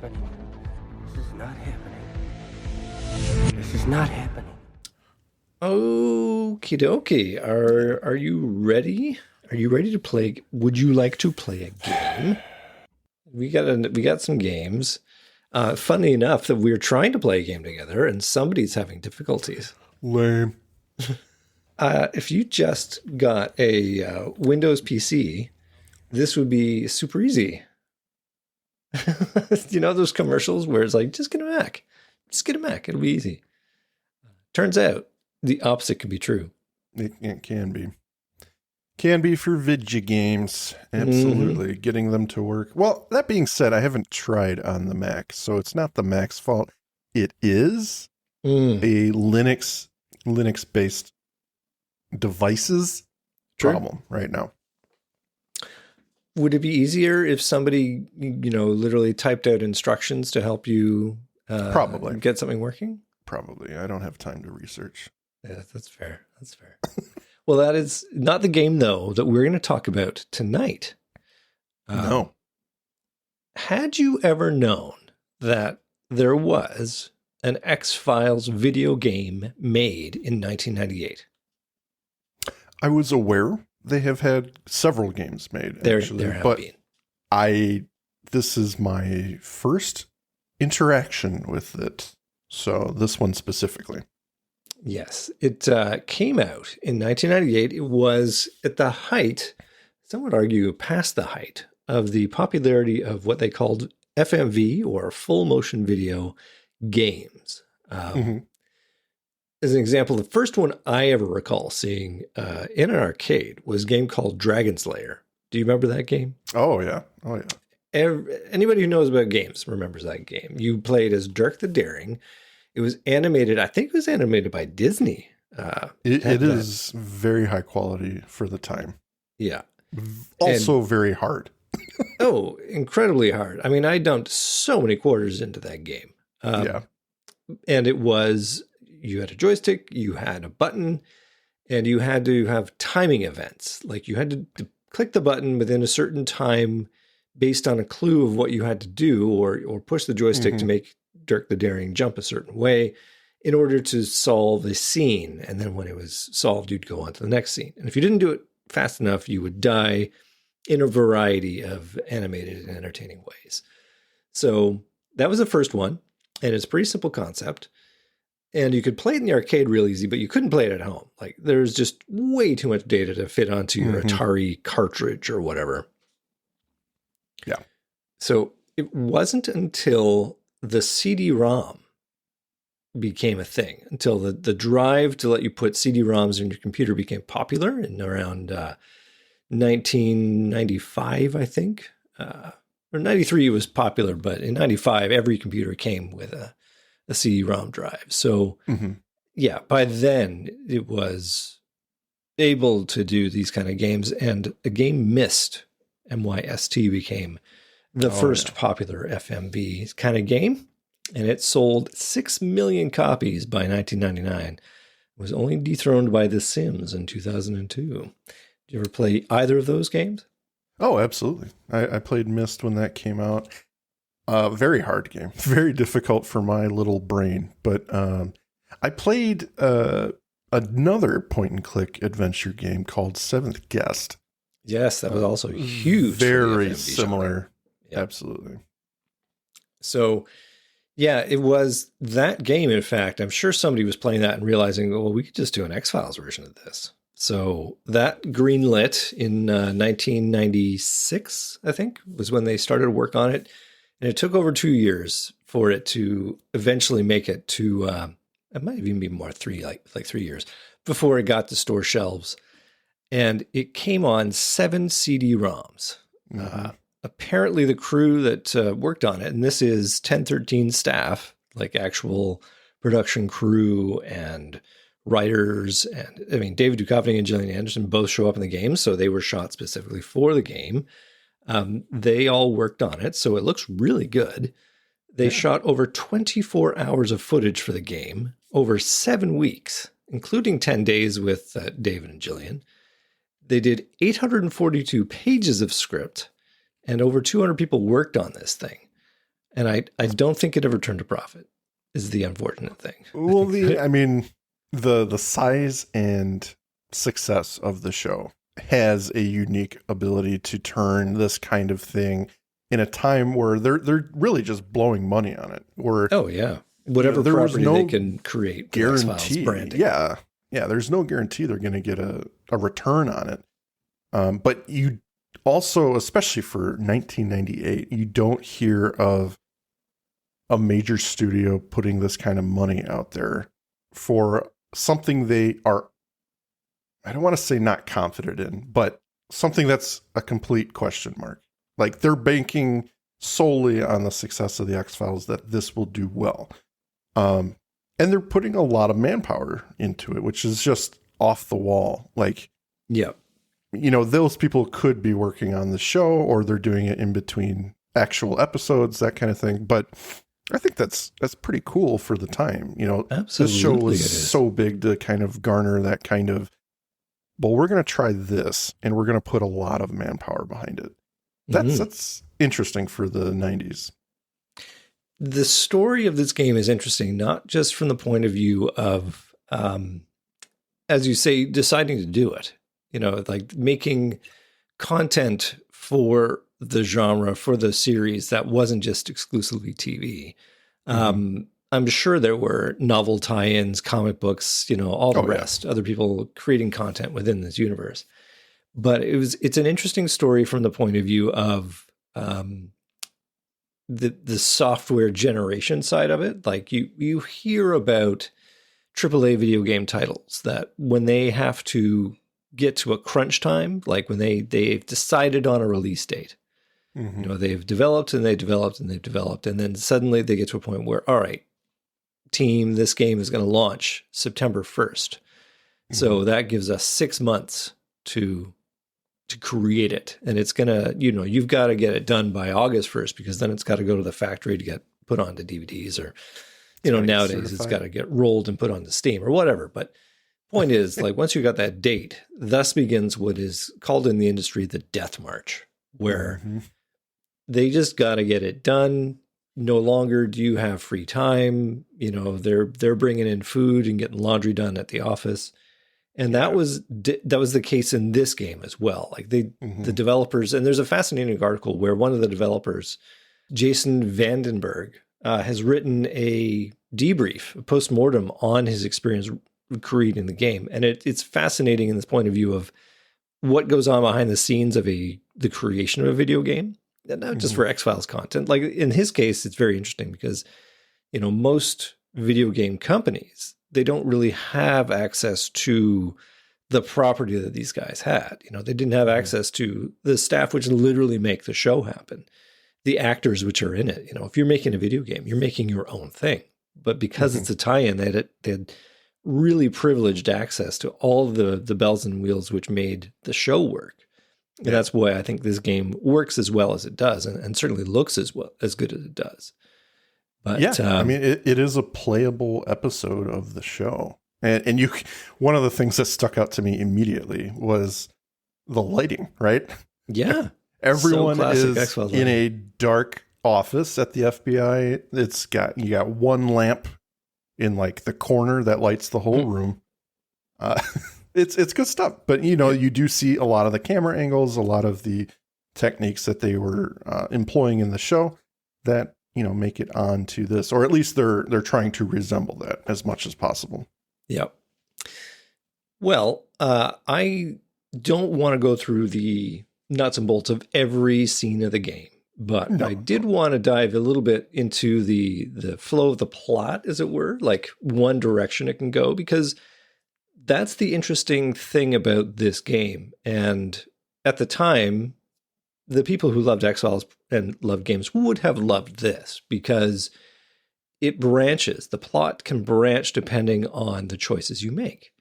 happening. This is not happening. This is not happening. Okie dokie. Are you ready? Are you ready to play? Would you like to play a game? We got some games. Funny enough that we're trying to play a game together and somebody's having difficulties. Lame. If you just got a Windows PC, this would be super easy. You know those commercials where it's like, just get a Mac. Just get a Mac. It'll be easy. Turns out the opposite can be true. It can be. Can be for video games. Absolutely. Mm-hmm. Getting them to work. Well, that being said, I haven't tried on the Mac, so it's not the Mac's fault. It is a Linux-based devices problem right now. Would it be easier if somebody, literally typed out instructions to help you probably get something working? Probably. I don't have time to research. Yeah, that's fair. That's fair. Well, that is not the game, though, that we're going to talk about tonight. No. Had you ever known that there was an X-Files video game made in 1998? I was aware they have had several games made, actually. There have been. This is my first interaction with it. So this one specifically. Yes, it came out in 1998. It was at the height, some would argue past the height, of the popularity of what they called FMV, or full motion video games. As an example, the first one I ever recall seeing in an arcade was a game called Dragon Slayer. Do you remember that game? Oh, yeah. Anybody who knows about games remembers that game. You played as Dirk the Daring. It was animated, I think it was animated by Disney. It is very high quality for the time. Yeah. Also very hard. Oh, incredibly hard. I mean, I dumped so many quarters into that game. Yeah. And it was, you had a joystick, you had a button, and you had to have timing events. Like you had to click the button within a certain time based on a clue of what you had to do, or push the joystick to make Dirk the Daring jump a certain way in order to solve a scene. And then when it was solved, you'd go on to the next scene. And if you didn't do it fast enough, you would die in a variety of animated and entertaining ways. So that was the first one. And it's a pretty simple concept. And you could play it in the arcade real easy, but you couldn't play it at home. Like there's just way too much data to fit onto your Atari cartridge or whatever. Yeah. So it wasn't until the CD-ROM became a thing, until the drive to let you put CD-ROMs in your computer became popular in around 1995, I think. Or 93 it was popular, but in 95, every computer came with a CD-ROM drive. So yeah, by then it was able to do these kind of games, and a game Myst, MYST, became the first popular FMV kind of game, and it sold 6 million copies by 1999. It was only dethroned by The Sims in 2002. Did you ever play either of those games? Oh, absolutely. I played Myst when that came out. Very hard game, very difficult for my little brain. But I played another point-and-click adventure game called Seventh Guest. Yes, that was also huge. Very similar. Yep. Absolutely. So, yeah, it was that game, in fact. I'm sure somebody was playing that and realizing, well, we could just do an X-Files version of this. So that greenlit in 1996, I think, was when they started work on it. And it took over 2 years for it to eventually make it to, it might even be more, 3 years, before it got to store shelves. And it came on 7 CD-ROMs. Apparently the crew that worked on it, and this is 1013 staff, like actual production crew and writers, and I mean, David Duchovny and Gillian Anderson both show up in the game, so they were shot specifically for the game. They all worked on it, so it looks really good. They shot over 24 hours of footage for the game over 7 weeks, including 10 days with David and Gillian. They did 842 pages of script, and over 200 people worked on this thing. And I don't think it ever turned a profit, is the unfortunate thing. Well, the size and success of the show has a unique ability to turn this kind of thing in a time where they're really just blowing money on it. Where whatever property they can create, guarantee branding. Yeah, there's no guarantee they're going to get a return on it. But you also, especially for 1998, you don't hear of a major studio putting this kind of money out there for something they are, I don't want to say not confident in, but something that's a complete question mark. Like they're banking solely on the success of the X-Files that this will do well. And they're putting a lot of manpower into it, which is just off the wall. Like, those people could be working on the show or they're doing it in between actual episodes, that kind of thing. But I think that's pretty cool for the time. Absolutely, this show was so big to kind of garner that kind of, well, we're going to try this and we're going to put a lot of manpower behind it. That's interesting for the 90s. The story of this game is interesting, not just from the point of view of, as you say, deciding to do it, like making content for the genre, for the series that wasn't just exclusively TV. I'm sure there were novel tie-ins, comic books, all the rest, other people creating content within this universe. But it's an interesting story from the point of view of the software generation side of it. Like you hear about AAA video game titles that when they have to get to a crunch time, like when they've decided on a release date, they've developed and they've developed and they've developed, and then suddenly they get to a point where, all right, team, this game is going to launch September 1st. So that gives us 6 months to create it. And it's going to, you've got to get it done by August 1st, because then it's got to go to the factory to get put onto DVDs, or, nowadays it's got to get rolled and put onto Steam or whatever. But point is, like, once you got that date, thus begins what is called in the industry the death march, where they just got to get it done. No longer do you have free time. They're bringing in food and getting laundry done at the office. And that was the case in this game as well. Like the developers, and there's a fascinating article where one of the developers, Jason Vandenberg, has written a debrief, a postmortem on his experience creating the game. And it's fascinating in this point of view of what goes on behind the scenes of the creation of a video game, and not just for X-Files content. Like in his case, it's very interesting because, most video game companies, they don't really have access to the property that these guys had. They didn't have access to the staff which literally make the show happen, the actors which are in it. If you're making a video game, you're making your own thing. But because it's a tie-in, they had really privileged access to all the bells and wheels which made the show work. And that's why I think this game works as well as it does, and certainly looks as good as it does. But it is a playable episode of the show. And one of the things that stuck out to me immediately was the lighting, right? Yeah. Everyone is in a dark office at the FBI. You got one lamp in like the corner that lights the whole room. It's good stuff. But, you do see a lot of the camera angles, a lot of the techniques that they were employing in the show that, make it onto this, or at least they're trying to resemble that as much as possible. Yep. Well, I don't want to go through the nuts and bolts of every scene of the game, but I did want to dive a little bit into the flow of the plot, as it were, like one direction it can go, because that's the interesting thing about this game. And at the time, the people who loved X-Files and loved games would have loved this, because it branches. The plot can branch depending on the choices you make.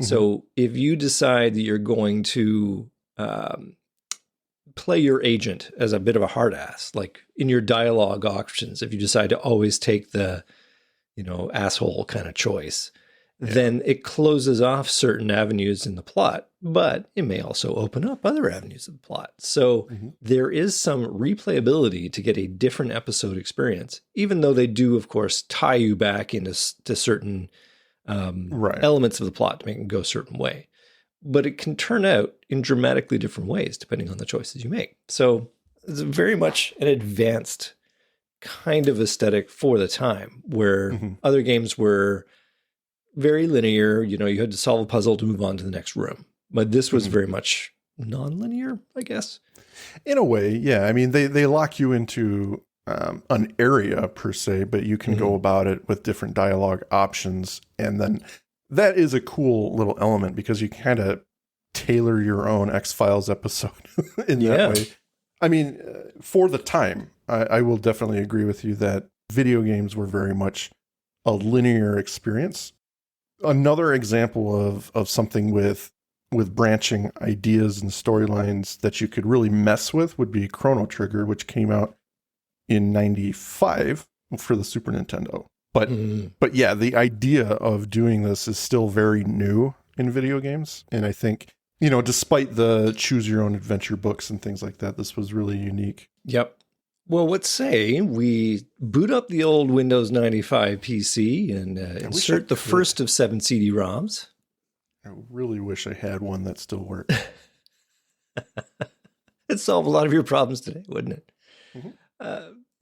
So if you decide that you're going to play your agent as a bit of a hard ass, like in your dialogue options, if you decide to always take the, asshole kind of choice, then it closes off certain avenues in the plot but it may also open up other avenues of the plot. So there is some replayability to get a different episode experience, even though they do, of course, tie you back into to certain elements of the plot to make them go a certain way. But it can turn out in dramatically different ways depending on the choices you make. So it's very much an advanced kind of aesthetic for the time, where other games were very linear. You know, you had to solve a puzzle to move on to the next room. But this was very much non-linear, I guess. In a way, yeah. I mean, they lock you into an area per se, but you can go about it with different dialogue options. And then that is a cool little element because you kind of tailor your own X-Files episode in that way. I mean, for the time, I will definitely agree with you that video games were very much a linear experience. Another example of something with branching ideas and storylines that you could really mess with would be Chrono Trigger, which came out in 95 for the Super Nintendo. But yeah, the idea of doing this is still very new in video games. And I think, you know, despite the choose your own adventure books and things like that, this was really unique. Yep. Well, let's say we boot up the old Windows 95 PC and insert the first of 7 CD-ROMs. I really wish I had one that still worked. It'd solve a lot of your problems today, wouldn't it?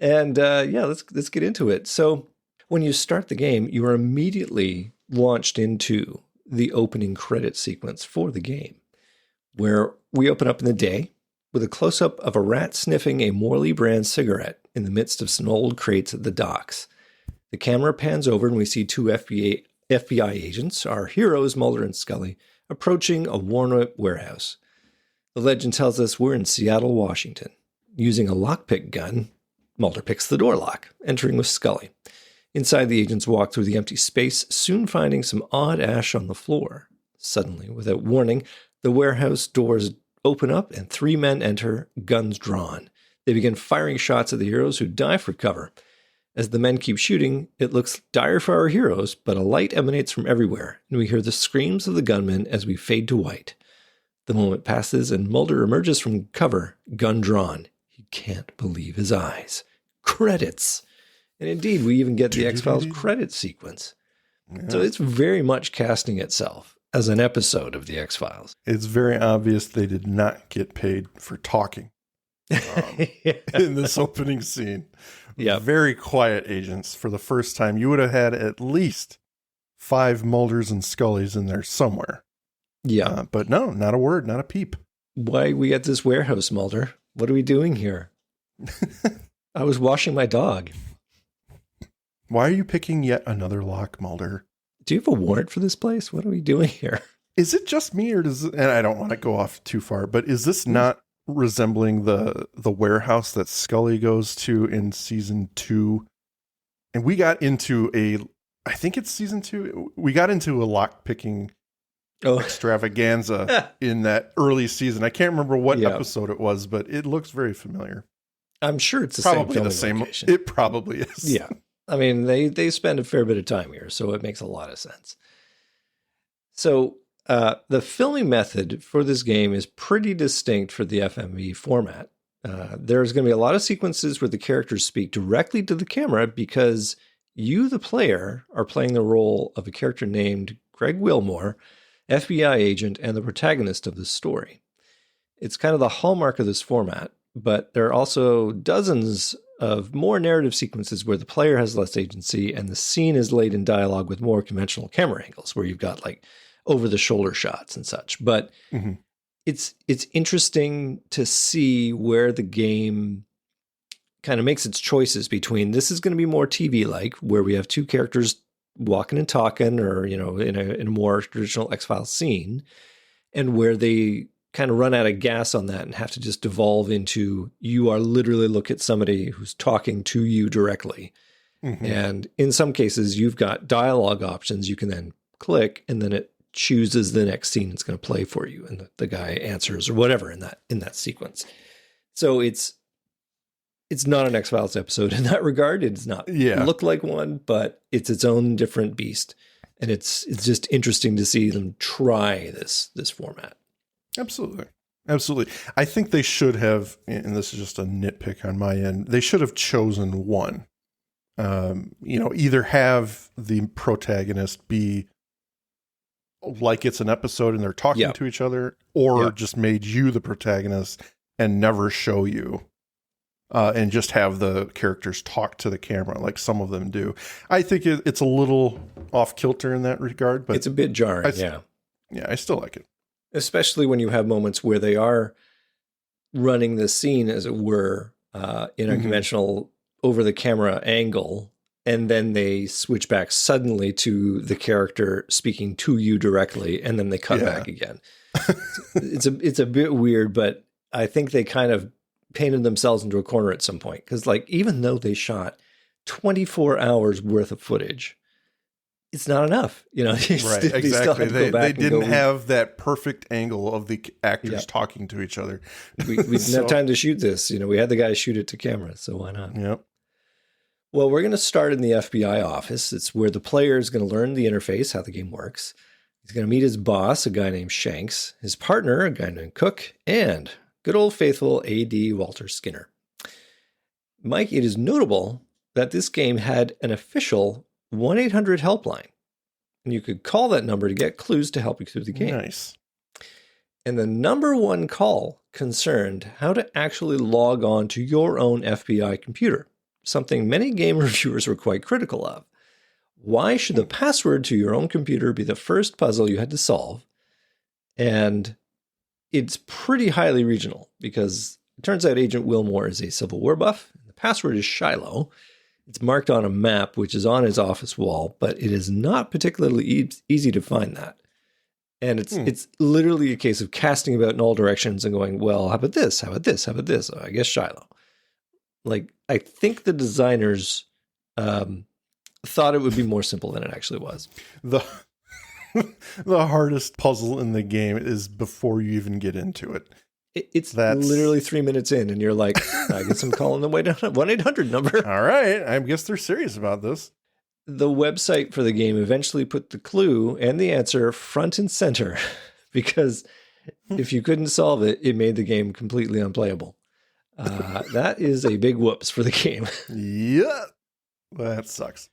Let's get into it. So when you start the game, you are immediately launched into the opening credit sequence for the game, where we open up in the day with a close-up of a rat sniffing a Morley brand cigarette in the midst of some old crates at the docks. The camera pans over and we see two FBI agents, our heroes, Mulder and Scully, approaching a worn-out warehouse. The legend tells us we're in Seattle, Washington. Using a lockpick gun, Mulder picks the door lock, entering with Scully. Inside, the agents walk through the empty space, soon finding some odd ash on the floor. Suddenly, without warning, the warehouse doors open up and 3 men enter, guns drawn. They begin firing shots at the heroes who dive for cover. As the men keep shooting, it looks dire for our heroes, but a light emanates from everywhere, and we hear the screams of the gunmen as we fade to white. The moment passes, and Mulder emerges from cover, gun drawn. He can't believe his eyes. Credits! And indeed, we even get the X-Files credit sequence. Yeah. So it's very much casting itself as an episode of the X-Files. It's very obvious they did not get paid for talking in this opening scene. Yeah, very quiet agents for the first time. You would have had at least 5 Mulders and Scullys in there somewhere. Yeah. But no, not a word, not a peep. Why we at this warehouse, Mulder? What are we doing here? I was washing my dog. Why are you picking yet another lock, Mulder? Do you have a warrant for this place? What are we doing here? Is it just me or does it, and I don't want to go off too far, but is this not resembling the warehouse that Scully goes to in season 2? And we got into I think it's season 2. We got into a lock picking extravaganza in that early season. I can't remember what episode it was, but it looks very familiar. I'm sure it's probably the same. Location. It probably is. Yeah. I mean, they spend a fair bit of time here, so it makes a lot of sense. So the filming method for this game is pretty distinct for the FMV format. There's going to be a lot of sequences where the characters speak directly to the camera because you, the player, are playing the role of a character named Greg Wilmore, FBI agent and the protagonist of the story. It's kind of the hallmark of this format, but there are also dozens of more narrative sequences where the player has less agency and the scene is laid in dialogue with more conventional camera angles where you've got like over the shoulder shots and such. But it's interesting to see where the game kind of makes its choices between this is going to be more TV-like where we have 2 characters walking and talking or, you know, in a more traditional X-Files scene, and where they kind of run out of gas on that and have to just devolve into you are literally look at somebody who's talking to you directly. And in some cases, you've got dialogue options you can then click, and then it chooses the next scene it's going to play for you, and the guy answers or whatever in that sequence. So it's not an X-Files episode in that regard. It does not look like one, but it's its own different beast. And it's just interesting to see them try this format. Absolutely. Absolutely. I think they should have, and this is just a nitpick on my end, they should have chosen one. Either have the protagonist be like it's an episode and they're talking to each other, or just made you the protagonist and never show you. And just have the characters talk to the camera like some of them do. I think it's a little off kilter in that regard, but it's a bit jarring. I still like it. Especially when you have moments where they are running the scene, as it were, in a conventional over-the-camera angle, and then they switch back suddenly to the character speaking to you directly, and then they cut back again. It's a bit weird, but I think they kind of painted themselves into a corner at some point. Because, like, even though they shot 24 hours worth of footage, it's not enough. You know, right, exactly. They didn't have that perfect angle of the actors talking to each other. We didn't have time to shoot this. You know, we had the guy shoot it to camera, so why not? Yep. Well, we're going to start in the FBI office. It's where the player is going to learn the interface, how the game works. He's going to meet his boss, a guy named Shanks, his partner, a guy named Cook, and good old faithful A.D. Walter Skinner. Mike, it is notable that this game had an official 1-800 helpline, and you could call that number to get clues to help you through the game. Nice. And the number one call concerned how to actually log on to your own FBI computer, something many game reviewers were quite critical of. Why should the password to your own computer be the first puzzle you had to solve? And it's pretty highly regional, because it turns out Agent Wilmore is a Civil War buff. The password is Shiloh. It's marked on a map, which is on his office wall, but it is not particularly easy to find that. And it's literally a case of casting about in all directions and going, well, how about this? How about this? How about this? Oh, I guess Shiloh. Like, I think the designers thought it would be more simple than it actually was. The hardest puzzle in the game is before you even get into it. It's literally 3 minutes in, and you're like, I guess I'm calling the 1-800 number. All right. I guess they're serious about this. The website for the game eventually put the clue and the answer front and center, because if you couldn't solve it, it made the game completely unplayable. That is a big whoops for the game. Yeah. That sucks.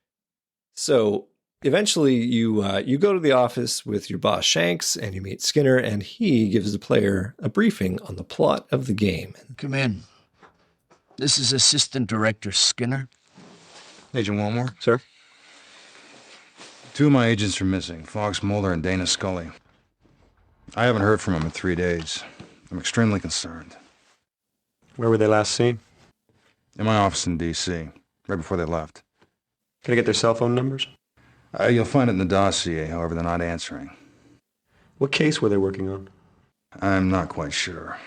So eventually you go to the office with your boss Shanks, and you meet Skinner, and he gives the player a briefing on the plot of the game. Come in. This is Assistant Director Skinner. Agent Wilmore? Sir? 2 of my agents are missing, Fox Mulder and Dana Scully. I haven't heard from them in 3 days. I'm extremely concerned. Where were they last seen? In my office in D.C., right before they left. Can I get their cell phone numbers? You'll find it in the dossier, however they're not answering. What case were they working on? I'm not quite sure.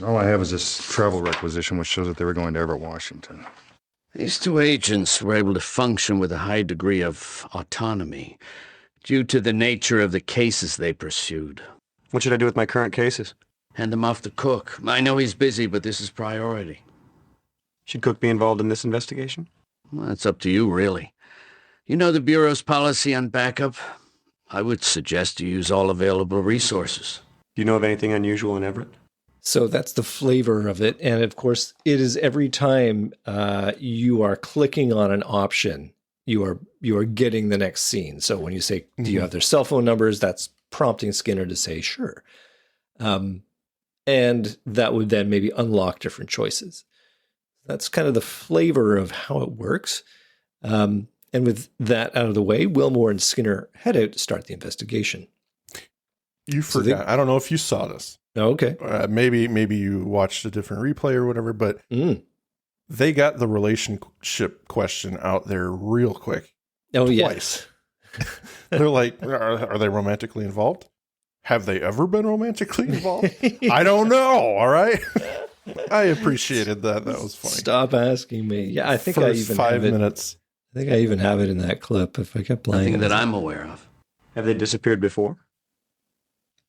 All I have is this travel requisition, which shows that they were going to Everett, Washington. These 2 agents were able to function with a high degree of autonomy due to the nature of the cases they pursued. What should I do with my current cases? Hand them off to Cook. I know he's busy, but this is priority. Should Cook be involved in this investigation? Well, it's up to you, really. You know the Bureau's policy on backup. I would suggest you use all available resources. Do you know of anything unusual in Everett? So that's the flavor of it. And of course, it is every time you are clicking on an option, you are getting the next scene. So when you say, do you have their cell phone numbers? That's prompting Skinner to say, sure. And that would then maybe unlock different choices. That's kind of the flavor of how it works. And with that out of the way, Wilmore and Skinner head out to start the investigation. You forgot. I don't know if you saw this. Oh, okay. Maybe you watched a different replay or whatever, but they got the relationship question out there real quick. Oh, twice. Yeah. They're like, are they romantically involved? Have they ever been romantically involved? I don't know. All right. I appreciated that. That was funny. Stop asking me. Yeah, I think First I even 5 have it. minutes. I think I even have it in that clip if I kept playing. Nothing that I'm aware of. Have they disappeared before?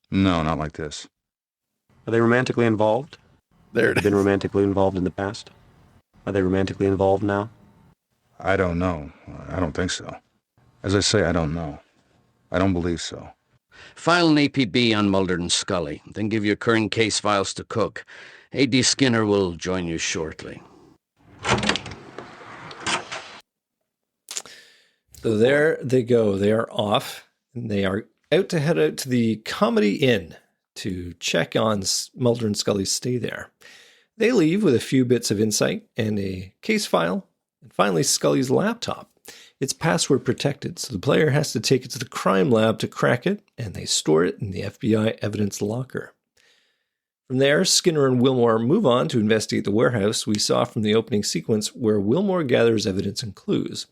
No, not like this. Are they romantically involved? There it Have been is. romantically involved in the past? Are they romantically involved now? I don't know. I don't think so. As I say, I don't know. I don't believe so. File an APB on Mulder and Scully, then give your current case files to Cook. A.D. Skinner will join you shortly. So there they go. They are off, and they are head out to the Comedy Inn to check on Mulder and Scully's stay there. They leave with a few bits of insight and a case file, and finally Scully's laptop. It's password protected, so the player has to take it to the crime lab to crack it, and they store it in the FBI evidence locker. From there, Skinner and Wilmore move on to investigate the warehouse we saw from the opening sequence, where Wilmore gathers evidence and clues.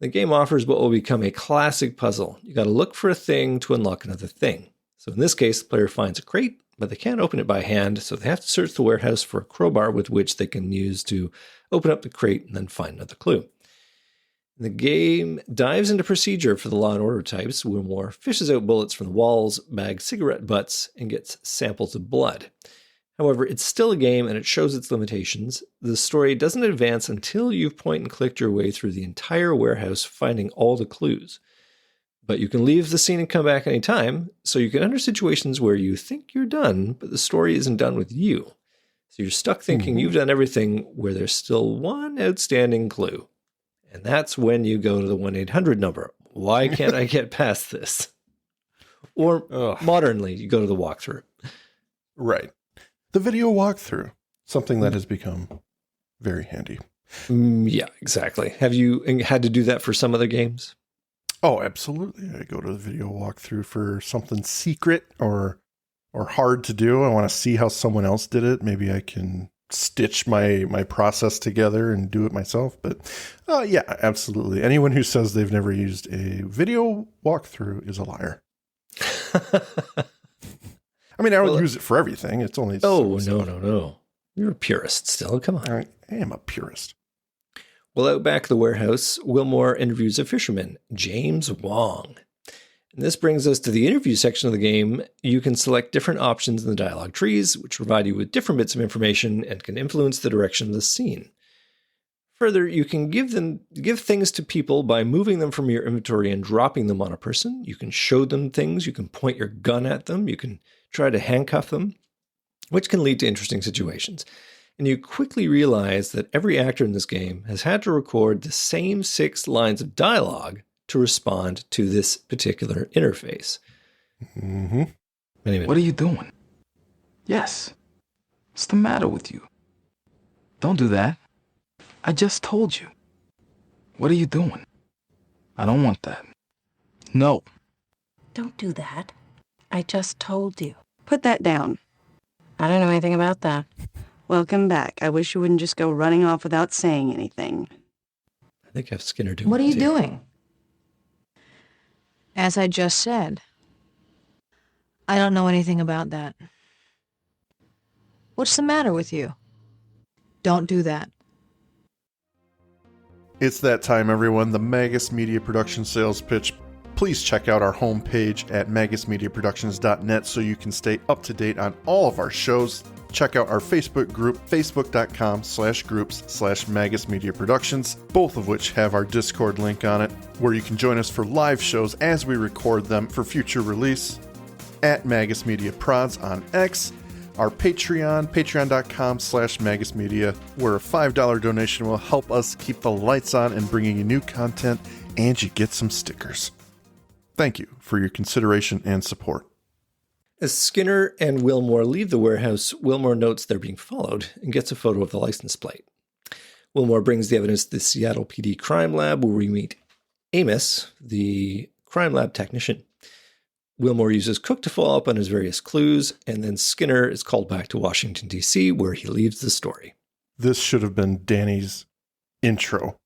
The game offers what will become a classic puzzle. You got to look for a thing to unlock another thing. So in this case, the player finds a crate, but they can't open it by hand, so they have to search the warehouse for a crowbar with which they can use to open up the crate and then find another clue. The game dives into procedure for the Law & Order types. Wilmore fishes out bullets from the walls, bags cigarette butts, and gets samples of blood. However, it's still a game and it shows its limitations. The story doesn't advance until you've point and clicked your way through the entire warehouse, finding all the clues. But you can leave the scene and come back anytime, so you can enter situations where you think you're done, but the story isn't done with you. So you're stuck thinking you've done everything where there's still one outstanding clue. And that's when you go to the 1-800 number. Why can't I get past this? Or modernly, you go to the walkthrough. Right. The video walkthrough, something that has become very handy. Yeah, exactly. Have you had to do that for some other games? Oh, absolutely. I go to the video walkthrough for something secret or hard to do. I want to see how someone else did it. Maybe I can stitch my process together and do it myself. But yeah, absolutely. Anyone who says they've never used a video walkthrough is a liar. I mean, I don't use it for everything. It's only... Oh, no. You're a purist still. Come on. I am a purist. Well, out back of the warehouse, Wilmore interviews a fisherman, James Wong. And this brings us to the interview section of the game. You can select different options in the dialogue trees, which provide you with different bits of information and can influence the direction of the scene. Further, you can give things to people by moving them from your inventory and dropping them on a person. You can show them things. You can point your gun at them. You can try to handcuff them, which can lead to interesting situations. And you quickly realize that every actor in this game has had to record the same 6 lines of dialogue to respond to this particular interface. Mm-hmm. Anyway. What are you doing? Yes. What's the matter with you? Don't do that. I just told you. What are you doing? I don't want that. No. Don't do that. I just told you. Put that down. I don't know anything about that. Welcome back. I wish you wouldn't just go running off without saying anything. I think I have Skinner doing What are you too. doing? As I just said, I don't know anything about that. What's the matter with you? Don't do that. It's that time, everyone. The Magus Media Production sales pitch. Please check out our homepage at magusmediaproductions.net so you can stay up to date on all of our shows. Check out our Facebook group, facebook.com/groups/Magus Media Productions, both of which have our Discord link on it, where you can join us for live shows as we record them for future release. At Magus Media Prods on X, our Patreon, patreon.com/magusmedia, where a $5 donation will help us keep the lights on and bringing you new content, and you get some stickers. Thank you for your consideration and support. As Skinner and Wilmore leave the warehouse, Wilmore notes they're being followed and gets a photo of the license plate. Wilmore brings the evidence to the Seattle PD crime lab, where we meet Amos, the crime lab technician. Wilmore uses Cook to follow up on his various clues, and then Skinner is called back to Washington, D.C., where he leaves the story. This should have been Danny's intro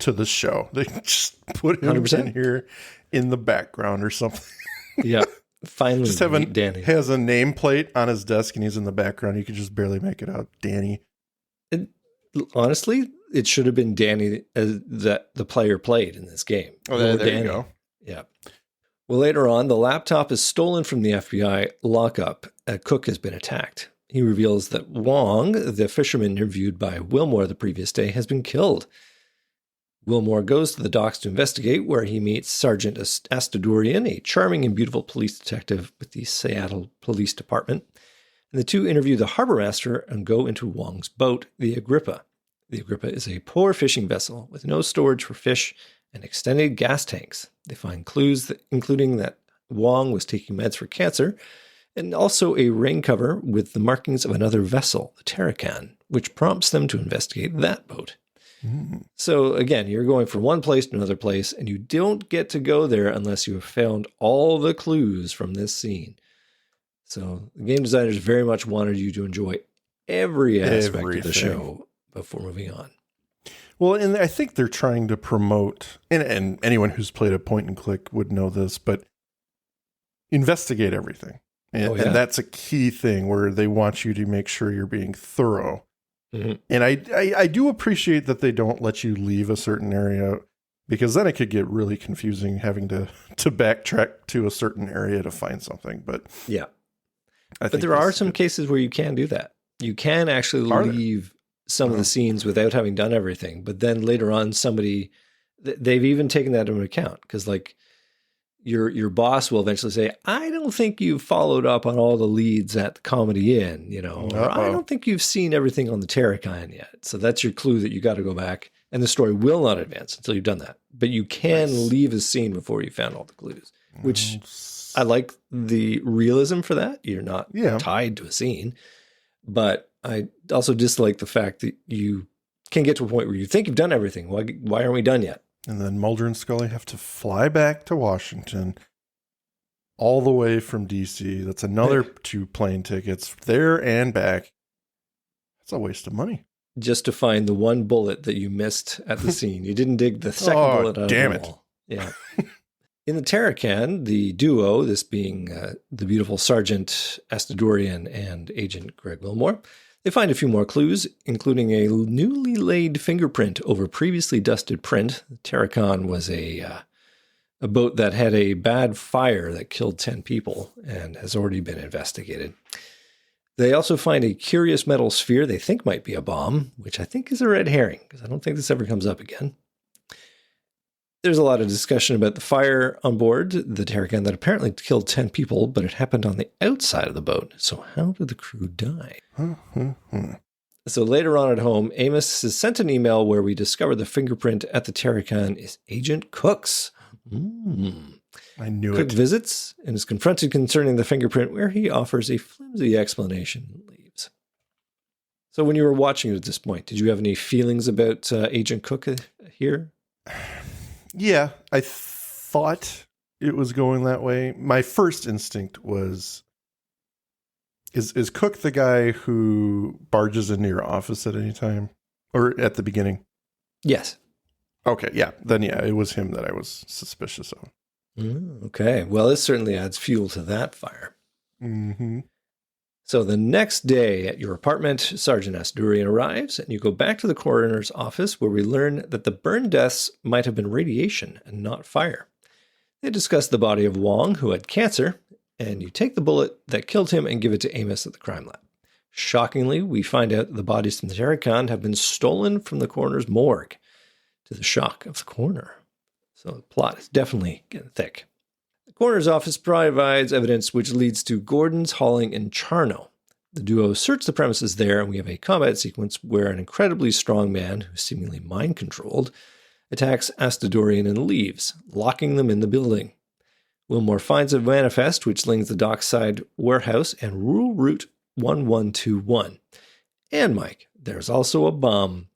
to the show. They just put him 100%. in here in the background or something. Yeah, finally Just meet Danny. has a nameplate on his desk and he's in the background. You could just barely make it out. Danny. Honestly, it should have been Danny that the player played in this game. Oh, No there Danny. you go. Yeah. Well, later on, the laptop is stolen from the FBI lockup. Cook has been attacked. He reveals that Wong, the fisherman interviewed by Wilmore the previous day, has been killed. Wilmore goes to the docks to investigate, where he meets Sergeant Astadorian, a charming and beautiful police detective with the Seattle Police Department. And the two interview the harbor master and go into Wong's boat, the Agrippa. The Agrippa is a poor fishing vessel with no storage for fish and extended gas tanks. They find clues, including that Wong was taking meds for cancer, and also a rain cover with the markings of another vessel, the Terracan, which prompts them to investigate that boat. So again, you're going from one place to another place, and you don't get to go there unless you have found all the clues from this scene. So the game designers very much wanted you to enjoy every aspect of the show before moving on. Well, and I think they're trying to promote, and anyone who's played a point and click would know this, but investigate everything. And, and that's a key thing where they want you to make sure you're being thorough. And I do appreciate that they don't let you leave a certain area, because then it could get really confusing having to backtrack to a certain area to find something. But yeah, but there are some cases where you can do that. You can actually leave some of the scenes without having done everything. But then later on, they've even taken that into account, because like your boss will eventually say, I don't think you've followed up on all the leads at the Comedy Inn, or I don't think you've seen everything on the Terracan yet. So that's your clue that you got to go back, and the story will not advance until you've done that. But you can leave a scene before you found all the clues, which I like the realism for that. You're not tied to a scene, but I also dislike the fact that you can get to a point where you think you've done everything. Why aren't we done yet? And then Mulder and Scully have to fly back to Washington all the way from DC. That's another 2 plane tickets there and back. That's a waste of money. Just to find the one bullet that you missed at the scene. You didn't dig the second bullet out of the wall. Yeah. In the Terracan, the duo, this being the beautiful Sergeant Astadorian and Agent Greg Wilmore, they find a few more clues, including a newly laid fingerprint over previously dusted print. The Terracan was a boat that had a bad fire that killed 10 people and has already been investigated. They also find a curious metal sphere they think might be a bomb, which I think is a red herring, because I don't think this ever comes up again. There's a lot of discussion about the fire on board the Terracan that apparently killed 10 people, but it happened on the outside of the boat. So how did the crew die? So later on at home, Amos has sent an email where we discover the fingerprint at the Terracan is Agent Cook's. I knew Cook visits and is confronted concerning the fingerprint, where he offers a flimsy explanation and leaves. So when you were watching it at this point, did you have any feelings about Agent Cook here? Yeah, I thought it was going that way. My first instinct was, is Cook the guy who barges into your office at any time? Or at the beginning? Yes. Okay, yeah. Then yeah, it was him that I was suspicious of. Okay, well, this certainly adds fuel to that fire. So the next day at your apartment, Sergeant Astadorian arrives, and you go back to the coroner's office, where we learn that the burn deaths might have been radiation and not fire. They discuss the body of Wong, who had cancer, and you take the bullet that killed him and give it to Amos at the crime lab. Shockingly, we find out that the bodies from the Terracan have been stolen from the coroner's morgue, to the shock of the coroner. So the plot is definitely getting thick. The coroner's office provides evidence which leads to Gordon's hauling in Charno. The duo search the premises there, and we have a combat sequence where an incredibly strong man, who's seemingly mind-controlled, attacks Astadorian and leaves, locking them in the building. Wilmore finds a manifest which links the dockside warehouse and rural route 1121. And Mike, there's also a bomb.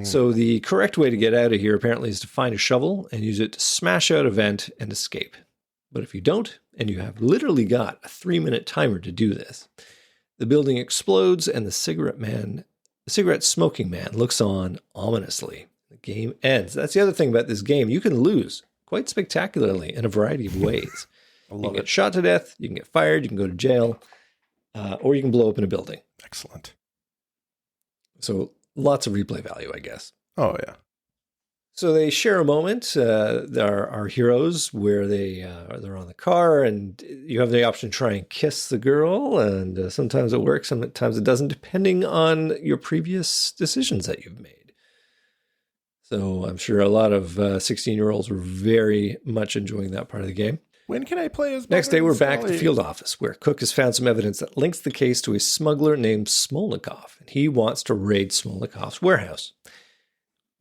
So the correct way to get out of here apparently is to find a shovel and use it to smash out a vent and escape. But if you don't, and you have literally got a 3-minute timer to do this, the building explodes and the cigarette smoking man looks on ominously. The game ends. That's the other thing about this game. You can lose quite spectacularly in a variety of ways. You can get shot to death, you can get fired, you can go to jail, or you can blow open a building. Excellent. So lots of replay value, I guess. Oh, yeah. So they share a moment, our heroes, where they're on the car, and you have the option to try and kiss the girl, and sometimes it works, sometimes it doesn't, depending on your previous decisions that you've made. So I'm sure a lot of 16-year-olds were very much enjoying that part of the game. When can I play as Next day, Mulder we're and back at the Scully? field office, where Cook has found some evidence that links the case to a smuggler named Smolnikov, and he wants to raid Smolnikov's warehouse.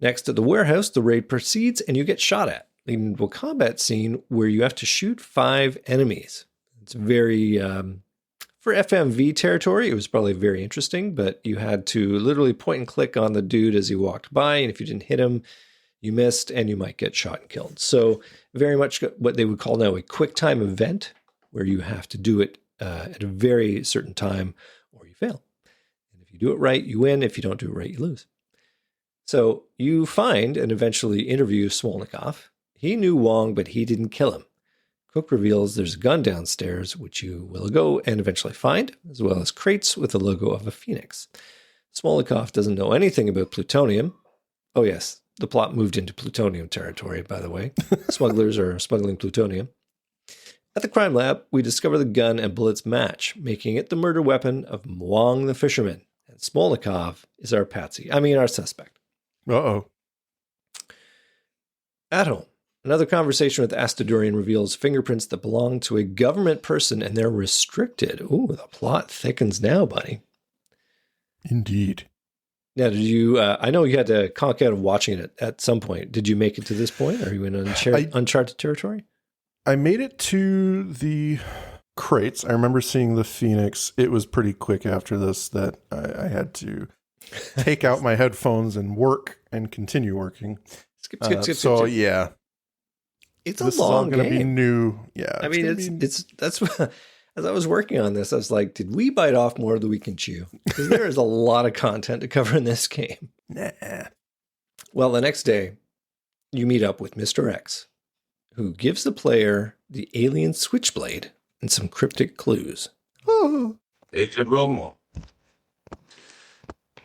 Next at the warehouse, the raid proceeds, and you get shot at, leading to a combat scene where you have to shoot 5 enemies. It's very, for FMV territory, it was probably very interesting, but you had to literally point and click on the dude as he walked by, and if you didn't hit him, you missed, and you might get shot and killed. So very much what they would call now a quick time event, where you have to do it at a very certain time or you fail. And if you do it right, you win. If you don't do it right, you lose. So you find and eventually interview Smolnikov. He knew Wong, but he didn't kill him. Cook reveals there's a gun downstairs, which you will go and eventually find, as well as crates with the logo of a phoenix. Smolnikov doesn't know anything about plutonium. Oh yes, the plot moved into plutonium territory, by the way. Smugglers are smuggling plutonium. At the crime lab, we discover the gun and bullets match, making it the murder weapon of Wong the fisherman. And Smolnikov is our our suspect. Uh-oh. At home, another conversation with Astadorian reveals fingerprints that belong to a government person, and they're restricted. Ooh, the plot thickens now, buddy. Indeed. Now, did you, I know you had to conk out of watching it at some point. Did you make it to this point? Are you in uncharted territory? I made it to the crates. I remember seeing the Phoenix. It was pretty quick after this that I had to take out my headphones and work and continue working. Skip. Yeah. It's a this long is all going to be game. new. Yeah. I mean, that's what, as I was working on this, I was like, did we bite off more than we can chew? Because there is a lot of content to cover in this game. Nah. Well, the next day, you meet up with Mr. X, who gives the player the alien switchblade and some cryptic clues. Oh. Agent Wilmore,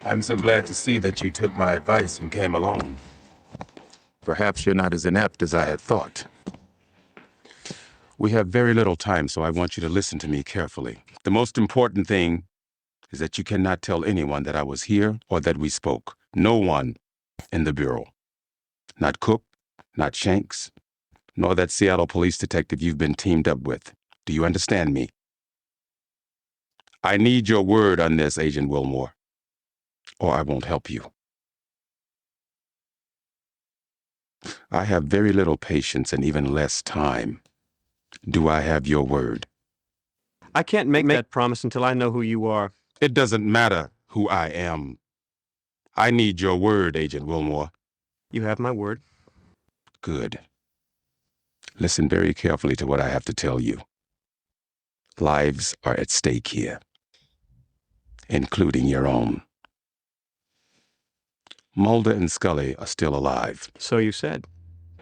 I'm so glad to see that you took my advice and came along. Perhaps you're not as inept as I had thought. We have very little time, so I want you to listen to me carefully. The most important thing is that you cannot tell anyone that I was here or that we spoke. No one in the Bureau. Not Cook, not Shanks, nor that Seattle police detective you've been teamed up with. Do you understand me? I need your word on this, Agent Wilmore, or I won't help you. I have very little patience and even less time. Do I have your word? I can't make that promise until I know who you are. It doesn't matter who I am. I need your word, Agent Wilmore. You have my word. Good. Listen very carefully to what I have to tell you. Lives are at stake here, including your own. Mulder and Scully are still alive. So you said.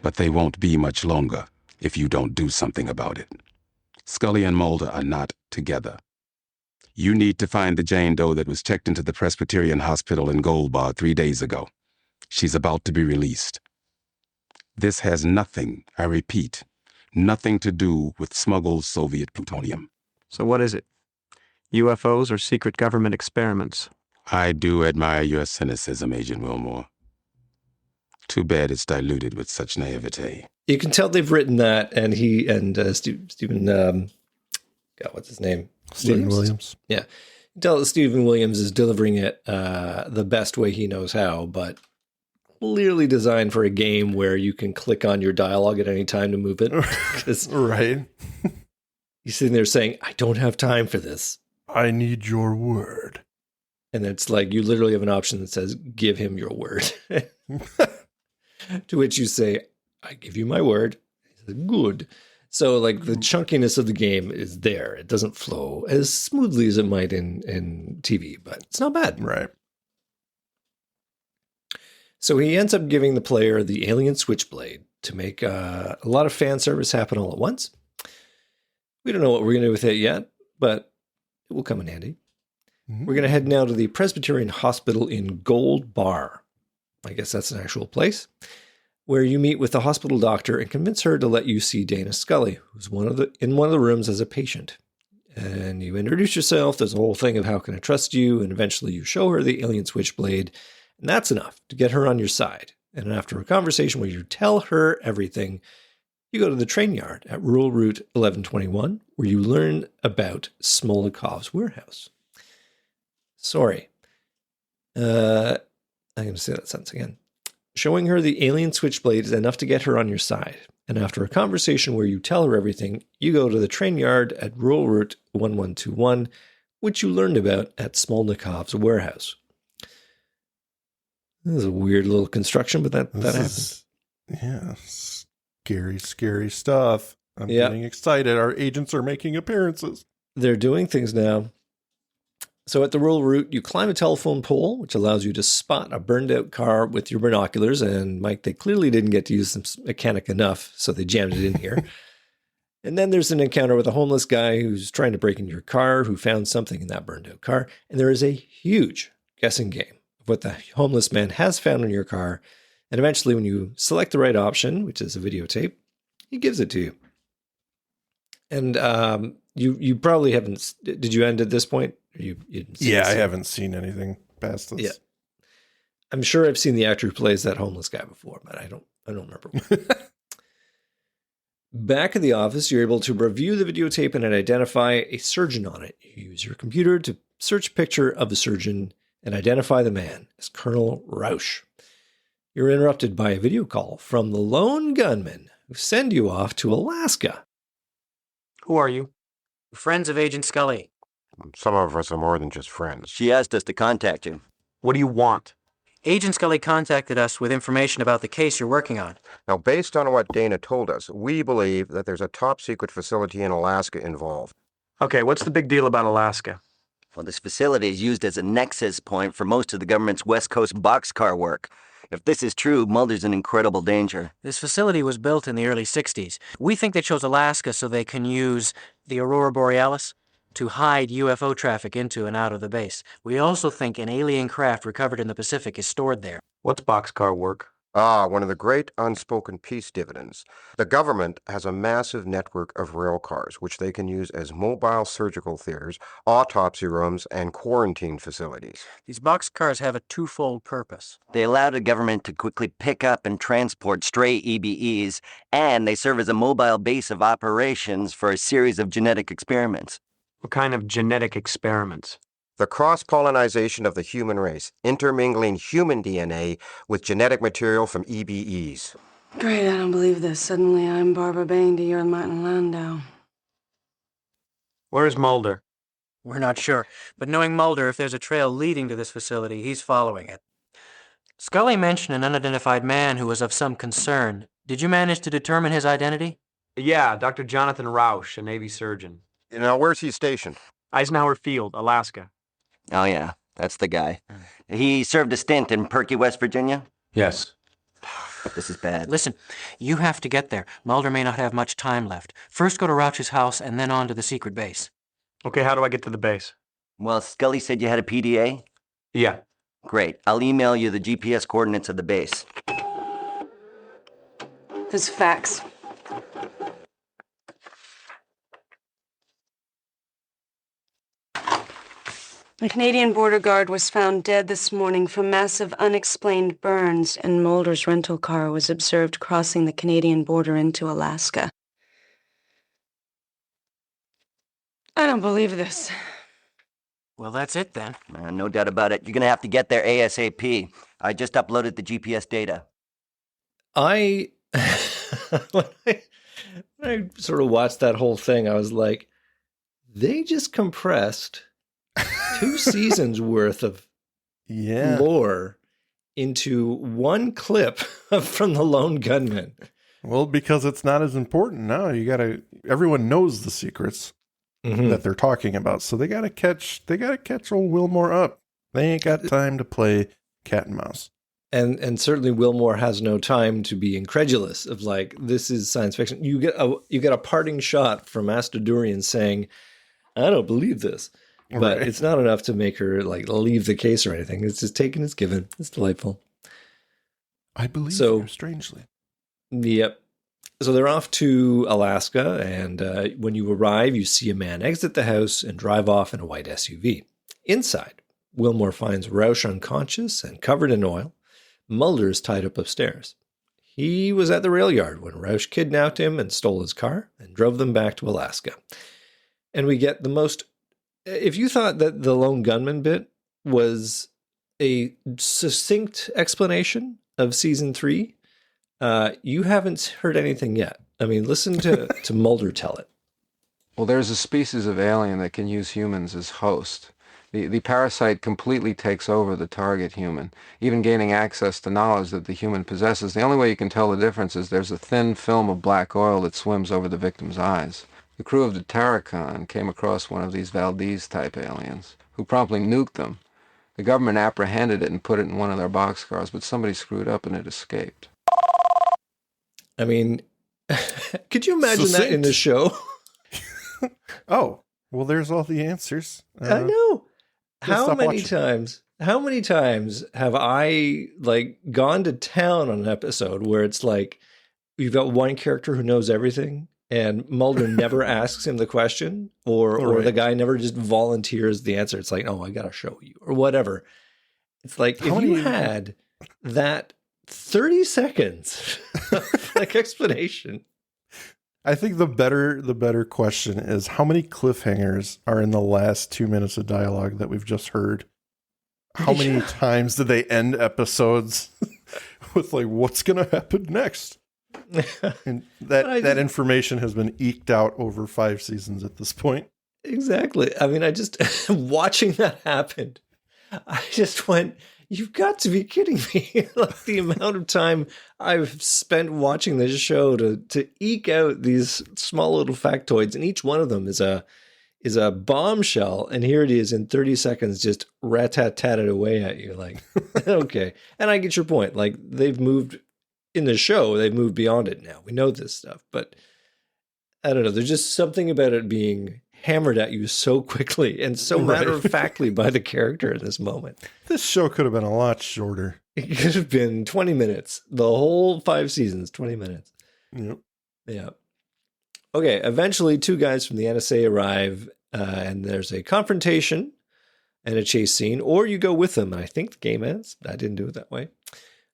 But they won't be much longer if you don't do something about it. Scully and Mulder are not together. You need to find the Jane Doe that was checked into the Presbyterian Hospital in Gold Bar 3 days ago. She's about to be released. This has nothing, I repeat, nothing to do with smuggled Soviet plutonium. So what is it? UFOs or secret government experiments? I do admire your cynicism, Agent Wilmore. Too bad it's diluted with such naivete. You can tell they've written that, and he and Stephen, God, what's his name? Stephen Williams. Yeah. You can tell that Stephen Williams is delivering it the best way he knows how, but clearly designed for a game where you can click on your dialogue at any time to move it. Right. He's sitting there saying, I don't have time for this. I need your word. And it's like, you literally have an option that says, give him your word. To which you say, I give you my word. He says, good. So like the chunkiness of the game is there. It doesn't flow as smoothly as it might in TV, but it's not bad. Right. So he ends up giving the player the alien switchblade to make a lot of fan service happen all at once. We don't know what we're going to do with it yet, but it will come in handy. Mm-hmm. We're going to head now to the Presbyterian Hospital in Gold Bar. I guess that's an actual place, where you meet with the hospital doctor and convince her to let you see Dana Scully, who's in one of the rooms as a patient. And you introduce yourself. There's a whole thing of how can I trust you, and eventually you show her the alien switchblade, and that's enough to get her on your side. And after a conversation where you tell her everything, you go to the train yard at Rural Route 1121, where you learn about Smolnikov's warehouse. Sorry. I'm going to say that sentence again. Showing her the alien switchblade is enough to get her on your side. And after a conversation where you tell her everything, you go to the train yard at Rural Route 1121, which you learned about at Smolnikov's warehouse. This is a weird little construction, but that happens. Yeah, scary, scary stuff. I'm getting excited. Our agents are making appearances. They're doing things now. So at the Rural Route, you climb a telephone pole, which allows you to spot a burned out car with your binoculars. And Mike, they clearly didn't get to use some mechanic enough, so they jammed it in here. And then there's an encounter with a homeless guy who's trying to break into your car, who found something in that burned out car. And there is a huge guessing game of what the homeless man has found in your car. And eventually, when you select the right option, which is a videotape, he gives it to you. And you probably haven't. Did you end at this point? You didn't see I haven't seen anything past this. Yeah, I'm sure I've seen the actor who plays that homeless guy before, but I don't remember. Back at the office, you're able to review the videotape and identify a surgeon on it. You use your computer to search a picture of the surgeon and identify the man as Colonel Rausch. You're interrupted by a video call from the lone gunman who send you off to Alaska. Who are you? Friends of Agent Scully. Some of us are more than just friends. She asked us to contact you. What do you want? Agent Scully contacted us with information about the case you're working on. Now, based on what Dana told us, we believe that there's a top-secret facility in Alaska involved. Okay, what's the big deal about Alaska? Well, this facility is used as a nexus point for most of the government's West Coast boxcar work. If this is true, Mulder's in incredible danger. This facility was built in the early 60s. We think they chose Alaska so they can use the Aurora Borealis to hide UFO traffic into and out of the base. We also think an alien craft recovered in the Pacific is stored there. What's boxcar work? One of the great unspoken peace dividends. The government has a massive network of rail cars, which they can use as mobile surgical theaters, autopsy rooms, and quarantine facilities. These boxcars have a twofold purpose. They allow the government to quickly pick up and transport stray EBEs, and they serve as a mobile base of operations for a series of genetic experiments. What kind of genetic experiments? The cross-pollinization of the human race, intermingling human DNA with genetic material from EBEs. Great, I don't believe this. Suddenly I'm Barbara Bain to you're Martin Landau. Where's Mulder? We're not sure, but knowing Mulder, if there's a trail leading to this facility, he's following it. Scully mentioned an unidentified man who was of some concern. Did you manage to determine his identity? Yeah, Dr. Jonathan Rausch, a Navy surgeon. Now, where's he stationed? Eisenhower Field, Alaska. Oh, yeah, that's the guy. He served a stint in Perky, West Virginia? Yes. This is bad. Listen, you have to get there. Mulder may not have much time left. First go to Rauch's house and then on to the secret base. Okay, how do I get to the base? Well, Scully said you had a PDA? Yeah. Great. I'll email you the GPS coordinates of the base. This fax. The Canadian border guard was found dead this morning from massive unexplained burns, and Mulder's rental car was observed crossing the Canadian border into Alaska. I don't believe this. Well, that's it then. No doubt about it. You're going to have to get there ASAP. I just uploaded the GPS data. When I sort of watched that whole thing, I was like, they just compressed 2 seasons worth of lore into one clip from the lone gunman. Well, because it's not as important now. Everyone knows the secrets that they're talking about. So they gotta catch old Wilmore up. They ain't got time to play cat and mouse. And certainly Wilmore has no time to be incredulous of like, this is science fiction. You get a parting shot from Asta Durian saying, I don't believe this. But it's not enough to make her like leave the case or anything. It's just taken as given. It's delightful. I believe you, strangely. Yep. So they're off to Alaska, and when you arrive, you see a man exit the house and drive off in a white SUV. Inside, Wilmore finds Rausch unconscious and covered in oil, Mulder's tied up upstairs. He was at the rail yard when Rausch kidnapped him and stole his car and drove them back to Alaska. And we get the most... If you thought that the lone gunman bit was a succinct explanation of season 3, you haven't heard anything yet. I mean, listen to Mulder tell it. Well, there's a species of alien that can use humans as host. The parasite completely takes over the target human, even gaining access to knowledge that the human possesses. The only way you can tell the difference is there's a thin film of black oil that swims over the victim's eyes. The crew of the Tarracon came across one of these Valdez-type aliens, who promptly nuked them. The government apprehended it and put it in one of their boxcars, but somebody screwed up and it escaped. I mean, could you imagine that in the show? Oh, well, there's all the answers. I know. How many times have I gone to town on an episode where it's like you've got one character who knows everything and Mulder never asks him the question or the guy never just volunteers the answer. It's like, oh, I got to show you or whatever. It's like if you had that 30 seconds explanation. I think the better question is how many cliffhangers are in the last 2 minutes of dialogue that we've just heard? How many times did they end episodes with what's going to happen next? And that information has been eked out over 5 seasons at this point. Exactly. I mean, I just watching that happen, I just went, you've got to be kidding me. The amount of time I've spent watching this show to eke out these small little factoids, and each one of them is a bombshell, and here it is in 30 seconds just rat-tat-tatted away at you. Okay. And I get your point. They've moved in the show, they've moved beyond it now. We know this stuff, but I don't know. There's just something about it being hammered at you so quickly and so matter-of-factly by the character in this moment. This show could have been a lot shorter. It could have been 20 minutes. The whole 5 seasons, 20 minutes. Yep. Yeah. Okay, eventually 2 guys from the NSA arrive, and there's a confrontation and a chase scene, or you go with them, and I think the game ends. I didn't do it that way.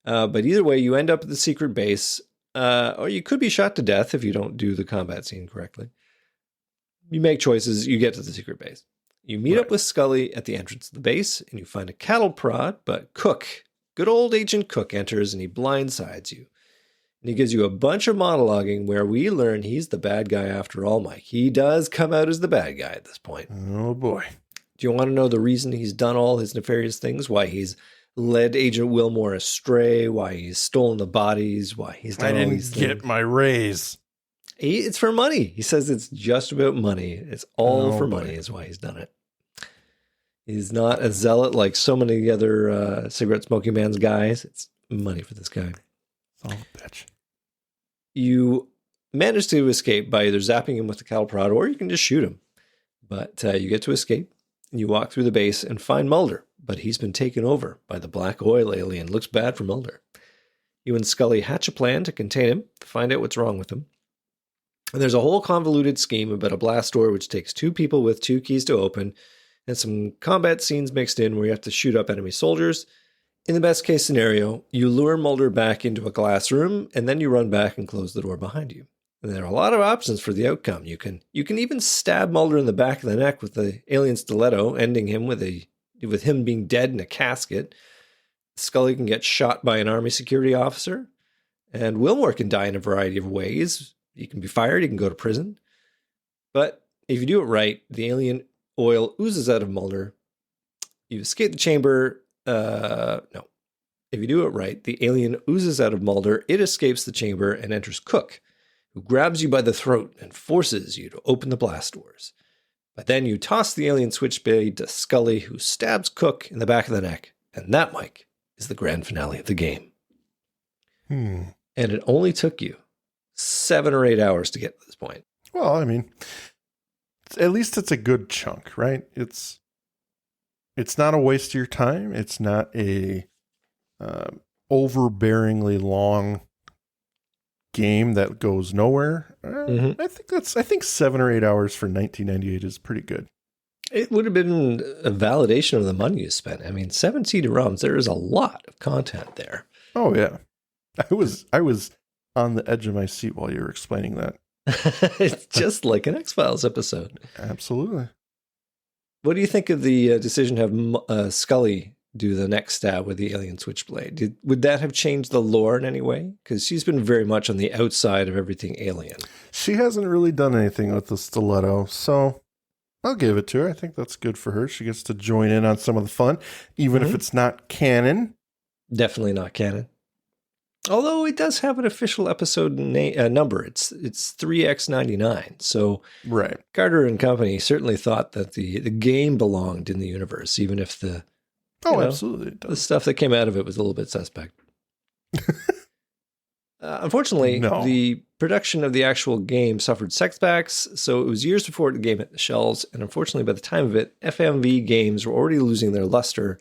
But either way, you end up at the secret base, or you could be shot to death if you don't do the combat scene correctly. You make choices, you get to the secret base. You meet up with Scully at the entrance of the base, and you find a cattle prod, but Cook, good old Agent Cook, enters, and he blindsides you. And he gives you a bunch of monologuing where we learn he's the bad guy after all, Mike. He does come out as the bad guy at this point. Oh, boy. Do you want to know the reason he's done all his nefarious things? Why he's led Agent Wilmore astray? Why he's stolen the bodies? Why he's done all these things? I didn't get my raise. It's for money. He says it's just about money. It's all for money is why he's done it. He's not a zealot like so many other cigarette smoking man's guys. It's money for this guy. Oh, bitch. You manage to escape by either zapping him with the cattle prod or you can just shoot him. But you get to escape and you walk through the base and find Mulder. But he's been taken over by the black oil alien. Looks bad for Mulder. You and Scully hatch a plan to contain him, to find out what's wrong with him. And there's a whole convoluted scheme about a blast door which takes 2 people with 2 keys to open and some combat scenes mixed in where you have to shoot up enemy soldiers. In the best case scenario, you lure Mulder back into a glass room and then you run back and close the door behind you. And there are a lot of options for the outcome. You can even stab Mulder in the back of the neck with the alien stiletto, ending him with him being dead in a casket. Scully can get shot by an army security officer, and Wilmore can die in a variety of ways. He can be fired, he can go to prison. But if you do it right, the alien oil oozes out of Mulder. You escape the chamber. No. If you do it right, the alien oozes out of Mulder. It escapes the chamber and enters Cook, who grabs you by the throat and forces you to open the blast doors. But then you toss the alien switchblade to Scully, who stabs Cook in the back of the neck. And that, Mike, is the grand finale of the game. And it only took you 7 or 8 hours to get to this point. Well, I mean, at least it's a good chunk, right? It's not a waste of your time. It's not a overbearingly long game that goes nowhere. I think 7 or 8 hours for 1998 is pretty good. It would have been a validation of the money you spent. I mean, 7 CD-ROMs, there is a lot of content there. Oh yeah, I was on the edge of my seat while you were explaining that. It's just like an X-Files episode. Absolutely. What do you think of the decision to have Scully do the next stab with the alien switchblade? Would that have changed the lore in any way? Because she's been very much on the outside of everything alien. She hasn't really done anything with the stiletto, so I'll give it to her. I think that's good for her. She gets to join in on some of the fun, even if it's not canon. Definitely not canon. Although it does have an official episode number. It's 3X99. So right. Carter and company certainly thought that the game belonged in the universe, even if the absolutely the stuff that came out of it was a little bit suspect. Unfortunately, the production of the actual game suffered setbacks, so it was years before the game hit the shelves, and unfortunately by the time of it, FMV games were already losing their luster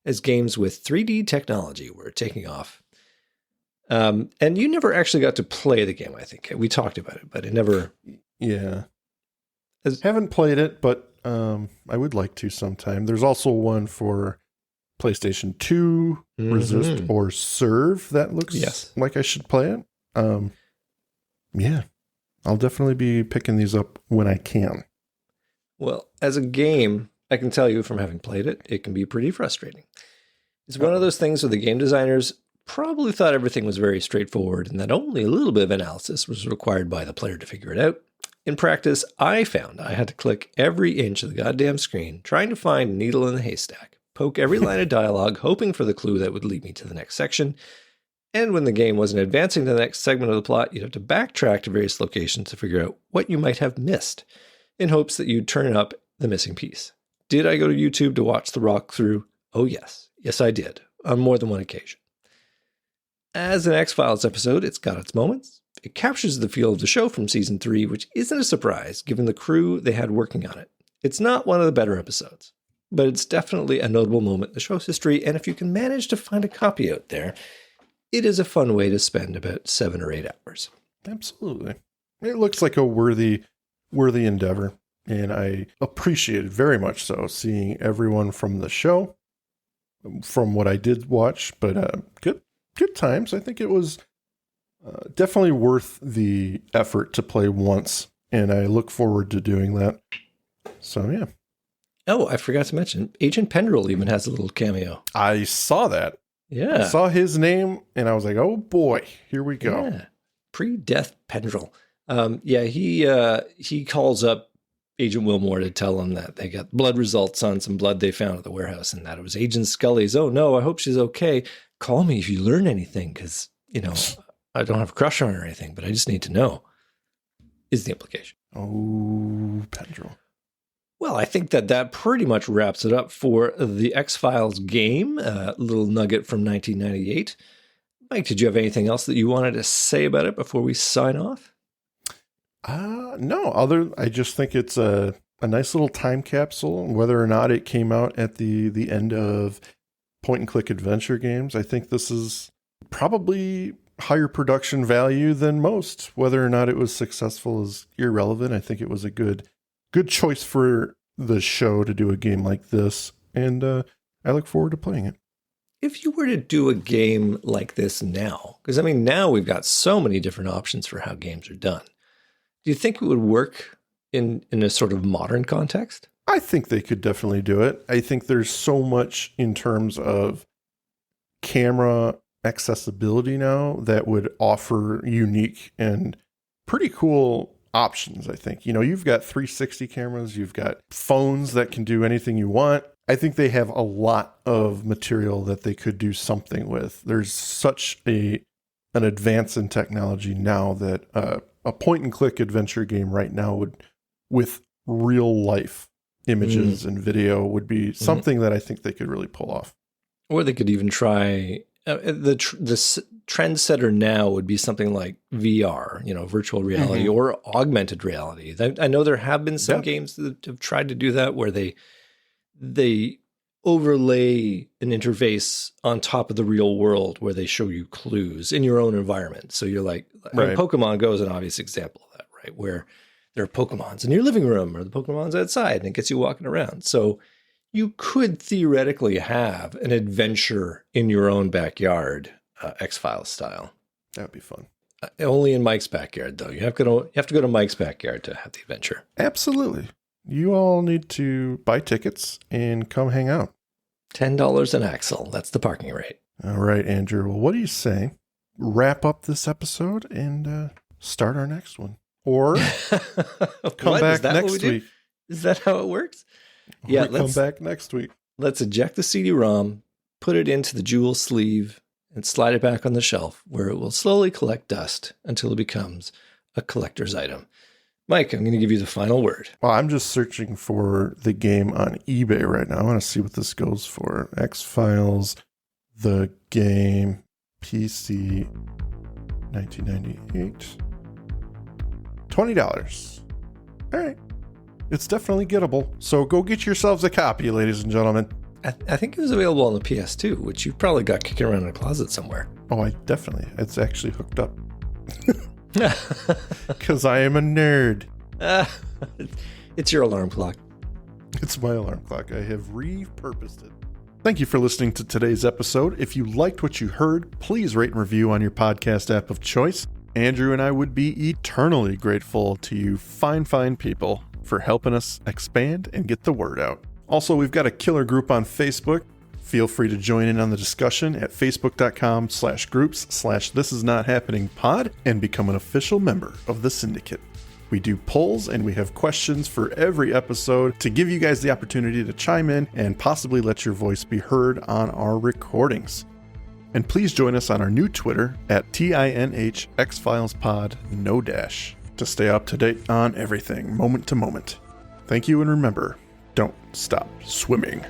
as games with 3D technology were taking off. And you never actually got to play the game, I think. We talked about it, but it never... Yeah. Haven't played it, but I would like to sometime. There's also one for PlayStation 2, Resist or Serve, that looks like I should play it. Yeah, I'll definitely be picking these up when I can. Well, as a game, I can tell you from having played it, it can be pretty frustrating. It's one of those things where the game designers probably thought everything was very straightforward and that only a little bit of analysis was required by the player to figure it out. In practice, I found I had to click every inch of the goddamn screen, trying to find a needle in the haystack, poke every line of dialogue, hoping for the clue that would lead me to the next section. And when the game wasn't advancing to the next segment of the plot, you'd have to backtrack to various locations to figure out what you might have missed, in hopes that you'd turn up the missing piece. Did I go to YouTube to watch the walkthrough? Oh yes. Yes, I did. On more than one occasion. As an X-Files episode, it's got its moments. It captures the feel of the show from season 3, which isn't a surprise given the crew they had working on it. It's not one of the better episodes, but it's definitely a notable moment in the show's history, and if you can manage to find a copy out there, it is a fun way to spend about 7 or 8 hours. Absolutely. It looks like a worthy endeavor, and I appreciated very much so seeing everyone from the show, from what I did watch, but good times. I think it was definitely worth the effort to play once, and I look forward to doing that. So, yeah. Oh, I forgot to mention, Agent Pendrell even has a little cameo. I saw that. Yeah. I saw his name, and I was like, oh boy, here we go. Yeah. Pre-death Pendrell. He calls up Agent Wilmore to tell him that they got blood results on some blood they found at the warehouse, and that it was Agent Scully's. Oh no, I hope she's okay. Call me if you learn anything, because, I don't have a crush on her or anything, but I just need to know, is the implication. Oh, Pendrell. Well, I think that pretty much wraps it up for the X-Files game, a little nugget from 1998. Mike, did you have anything else that you wanted to say about it before we sign off? No, I just think it's a nice little time capsule. Whether or not it came out at the end of point-and-click adventure games, I think this is probably higher production value than most. Whether or not it was successful is irrelevant. I think it was a good choice for the show to do a game like this, and I look forward to playing it. If you were to do a game like this now, because now we've got so many different options for how games are done, do you think it would work in a sort of modern context? I think they could definitely do it. I think there's so much in terms of camera accessibility now that would offer unique and pretty cool options, I think. You've got 360 cameras, you've got phones that can do anything you want. I think they have a lot of material that they could do something with. There's such an advance in technology now that a point-and-click adventure game right now would, with real life images and video, would be something that I think they could really pull off. Or they could even try the trendsetter now would be something like VR, virtual reality or augmented reality. I know there have been some games that have tried to do that where they overlay an interface on top of the real world where they show you clues in your own environment. So you're like, Pokemon Go is an obvious example of that, right? Where there are Pokemons in your living room or the Pokemon's outside and it gets you walking around. So you could theoretically have an adventure in your own backyard X-Files style. That would be fun. Only in Mike's backyard, though. You have to go to Mike's backyard to have the adventure. Absolutely. You all need to buy tickets and come hang out. $10 an axle. That's the parking rate. All right, Andrew. Well, what do you say? Wrap up this episode and start our next one. Or come back next week. Is that how it works? Yeah, let's come back next week. Let's eject the CD-ROM, put it into the jewel sleeve, and slide it back on the shelf where it will slowly collect dust until it becomes a collector's item. Mike, I'm going to give you the final word. Well, I'm just searching for the game on eBay right now. I want to see what this goes for. X-Files, the game, PC, 1998. $20. All right. It's definitely gettable. So go get yourselves a copy, ladies and gentlemen. I think it was available on the PS2, which you've probably got kicking around in a closet somewhere. Oh, it's actually hooked up. Because I am a nerd. It's your alarm clock. It's my alarm clock. I have repurposed it. Thank you for listening to today's episode. If you liked what you heard, please rate and review on your podcast app of choice. Andrew and I would be eternally grateful to you fine people for helping us expand and get the word out. Also, we've got a killer group on Facebook. Feel free to join in on the discussion at facebook.com/groups/thisisnothappeningpod and become an official member of the syndicate. We do polls and we have questions for every episode to give you guys the opportunity to chime in and possibly let your voice be heard on our recordings. And please join us on our new Twitter at TINHXFilesPod, no dash, to stay up to date on everything, moment to moment. Thank you, and remember, don't stop swimming.